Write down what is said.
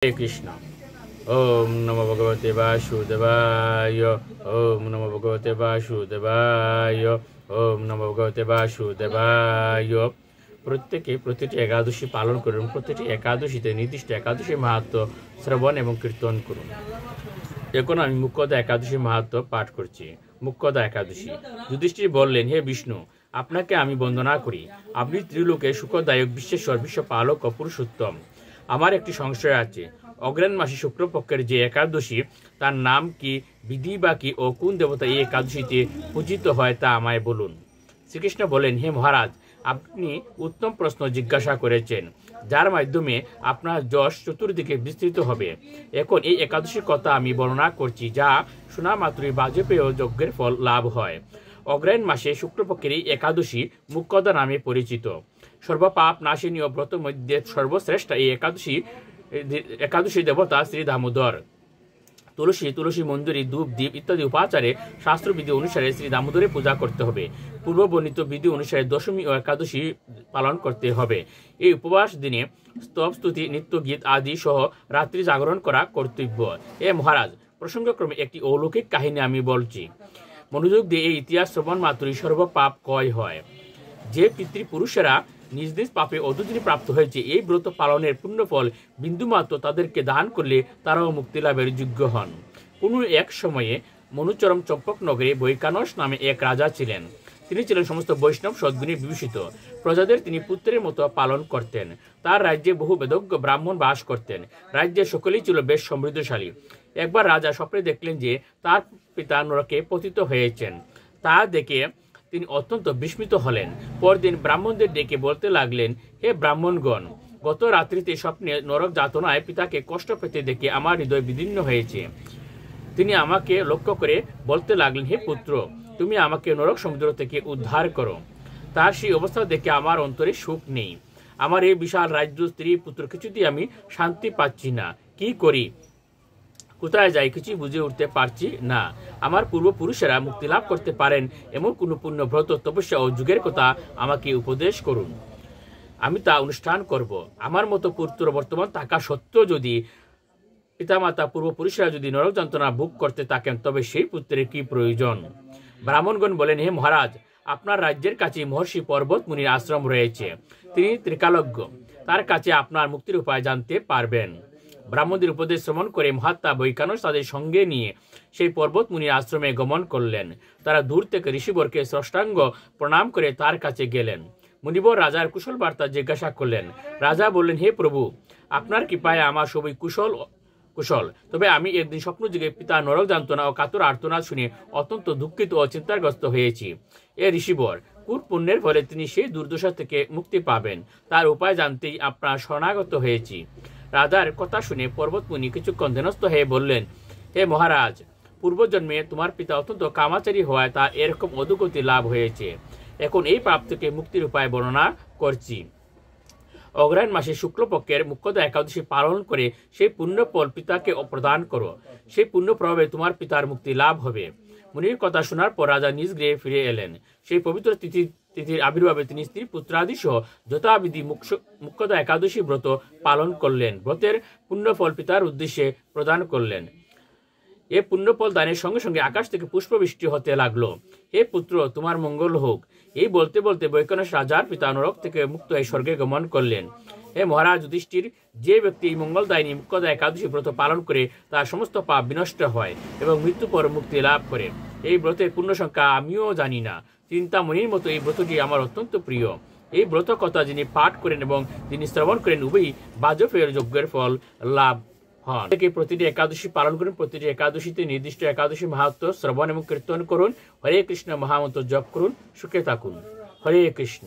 হরে কৃষ্ণ। ওম নমো ভগবতে বাসুদেবায়। ওম নমো ভগবতে বাসুদেবায়। ওম নমো ভগবতে বাসুদেবায়। প্রত্যেকে প্রতিটি একাদশী পালন করুন। প্রতিটি একাদশীতে নির্দিষ্ট একাদশী মাহাত্ম্য শ্রবণ এবং কীর্তন করুন। এখন আমি মুখ্যদা একাদশী মাহাত্ম্য পাঠ করছি। মুখ্যদা একাদশী। যুধিষ্ঠির বললেন, হে বিষ্ণু, আপনাকে আমি বন্দনা করি। আপনি ত্রিলোকে সুখদায়ক, বিশ্বেশ্বর, বিশ্বপালক ও পুরুষোত্তম। আমার একটি সংশয় আছে। অগ্রহায়ণ মাসে শুক্লপক্ষের যে একাদশী, তার নাম কি, বিধি বা কি ও কোন দেবতা এই একাদশীতে পূজিত হয় তা আমায় বলুন। শ্রীকৃষ্ণ বলেন, হে মহারাজ, আপনি উত্তম প্রশ্ন জিজ্ঞাসা করেছেন, যার মাধ্যমে আপনার যশ চতুর্দিকে বিস্তৃত হবে। এখন এই একাদশীর কথা আমি বর্ণনা করছি, যা শোনা মাত্রই বাজপেয় যজ্ঞের ফল লাভ হয়। অগ্রহায়ণ মাসে শুক্লপক্ষের এই একাদশী মুখ্যদা নামে পরিচিত। সর্বপাপ নাশিনী ও ব্রত মধ্যে সর্বশ্রেষ্ঠ এই একাদশী দেবতা শ্রী দামোদর। তুলসী মঞ্জুরি, ধূপ, দ্বীপ ইত্যাদি উপাচারে শাস্ত্রবিধি অনুসারে শ্রী দামোদরের পূজা করতে হবে। পূর্ববর্ণিত বিধি অনুসারে দশমী ও একাদশী পালন করতে হবে। এই উপবাস দিনে স্তব, স্তুতি, নৃত্য, গীত আদি সহ রাত্রি জাগরণ করা কর্তব্য। মহারাজ, প্রসঙ্গক্রমে একটি অলৌকিক কাহিনী আমি বলছি। মনোযোগ দিয়ে এই ইতিহাস শ্রবণ মাত্রই সর্বপাপ ক্ষয় হয়। যে পিতৃপুরুষেরা নিজ নিজ পাপে অধুদিনী প্রাপ্ত হয়েছে, এই ব্রত পালনের পুণ্যফল বিন্দুমাত্র তাদেরকে দান করলে তারাও মুক্তি লাভের যোগ্য হন। কোনো এক সময়ে মনুচরম চম্পকনগরে বৈকানস নামে এক রাজা ছিলেন। তিনি ছিলেন সমস্ত বৈষ্ণব সদ্গুণে বিভূষিত। প্রজাদের তিনি পুত্রের মতো পালন করতেন। তার রাজ্যে বহু বেদজ্ঞ ব্রাহ্মণ বাস করতেন। রাজ্যের সকলেই ছিল বেশ সমৃদ্ধশালী। একবার রাজা স্বপ্নে দেখলেন যে তার পিতা নরকে পতিত হয়েছেন। তা দেখে তিনি অত্যন্ত বিস্মিত হলেন। পরদিন ব্রাহ্মণদের ডেকে বলতে লাগলেন, হে ব্রাহ্মণগণ, গত রাত্রিতে স্বপ্নে নরক যাতনায় পিতাকে কষ্ট পেতে দেখে আমার হৃদয় বিদীর্ণ হয়েছে। তিনি আমাকে লক্ষ্য করে বলতে লাগলেন, হে পুত্র, তুমি আমাকে নরক সমুদ্র থেকে উদ্ধার করো। তার সেই অবস্থা দেখে আমার অন্তরে সুখ নেই। আমার এই বিশাল রাজ্য, স্ত্রী, পুত্র, কিছুতেই আমি শান্তি পাচ্ছি না। কি করি, কোথায় যাই, কিছুই বুঝে উঠতে পারছি না। আমার পূর্বপুরুষেরা মুক্তি লাভ করতে পারেন এমন কোনো পুণ্য, ব্রত, তপস্যা ও যুগের কথা আমাকে উপদেশ করুন। আমি তা অনুষ্ঠান করব। আমার মতো পুত্র বর্তমান থাকা সত্ত্বেও যদি পিতামাতা পূর্বপুরুষেরা যদি নরক যন্ত্রণা ভোগ করতে থাকেন, তবে সেই পুত্রের কি প্রয়োজন? ব্রাহ্মণগণ বলেন, হে মহারাজ, আপনার রাজ্যের কাছে মহর্ষি পর্বত মুনির আশ্রম রয়েছে। তিনি ত্রিকালজ্ঞ। তার কাছে আপনার মুক্তির উপায় জানতে পারবেন। ব্রাহ্মণদের উপদেশ শ্রবণ করে মহাত্মা বৈকানস তাদের সঙ্গে নিয়ে সেই পর্বত মুনির আশ্রমে গমন করলেন। তারা দূর থেকে ঋষিবরকে ষষ্ঠাঙ্গ প্রণাম করে তার কাছে গেলেন। মুনিবর রাজার কুশল বার্তা জিজ্ঞাসা করলেন। রাজা বললেন, হে প্রভু, আপনার কৃপায় আমার সবই কুশল। তবে আমি একদিন স্বপ্নযুগে পিতা নরক যন্ত্রণা ও কাতর আর্তনাদ শুনে অত্যন্ত দুঃখিত ও চিন্তাগ্রস্ত হয়েছি। এ ঋষিবর, কোন পুণ্যের ফলে তিনি সেই দুর্দশা থেকে মুক্তি পাবেন, তার উপায় জানতেই আপনার শরণাগত হয়েছি। রাজার কথা শুনে পর্বতমুনি কিছুক্ষণ ধ্যানস্থ হয়ে বললেন, হে মহারাজ, পূর্বজন্মে তোমার পিতা অত্যন্ত কামাচারী হওয়ায় তা এরকম অধোগতি লাভ হয়েছে। এখন এই পাপ থেকে মুক্তির উপায় বর্ণনা করছি। অগ্রহায়ণ মাসে শুক্লপক্ষের মুখ্যদা একাদশী পালন করে সেই পুণ্যফল পিতাকে প্রদান করো। সেই পুণ্য প্রভাবে তোমার পিতার মুক্তি লাভ হবে। মুনির কথা শোনার পর রাজা নিজ গৃহে ফিরে এলেন। সেই পবিত্র তিথির আবির্ভাবে তিনি স্ত্রী, পুত্রাদি সহ যথাবিধি মুখ্যদা একাদশী ব্রত পালন করলেন। ব্রতের পুণ্যফল পিতার উদ্দেশ্যে প্রদান করলেন। এ পুণ্যফল দানের সঙ্গে সঙ্গে আকাশ থেকে পুষ্পবৃষ্টি হতে লাগলো। হে পুত্র, তোমার মঙ্গল হোক। এই বলতে বলতে বৈকানস রাজার পিতা নরক থেকে মুক্ত হয়ে স্বর্গে গমন করলেন। হে মহারাজ যুধিষ্ঠির, যে ব্যক্তি এই মঙ্গলদায়িনী মুখ্যদা একাদশী ব্রত পালন করে তার সমস্ত পাপ বিনষ্ট হয় এবং মৃত্যু পর মুক্তি লাভ করে। এই ব্রতের পূর্ণ সংখ্যা আমিও জানি না। চিন্তামণির মতো এই ব্রতটি আমার অত্যন্ত প্রিয়। এই ব্রত কথা যিনি পাঠ করেন এবং যিনি শ্রবণ করেন, উভয়ই বাজপেয় যজ্ঞের ফল লাভ হন। প্রতিটি একাদশী পালন করুন। প্রতিটি একাদশীতে নির্দিষ্ট একাদশী মাহাত্ম্য শ্রবণ এবং কীর্তন করুন। হরে কৃষ্ণ মহামন্ত্র জপ করুন। সুখে থাকুন। হরে কৃষ্ণ।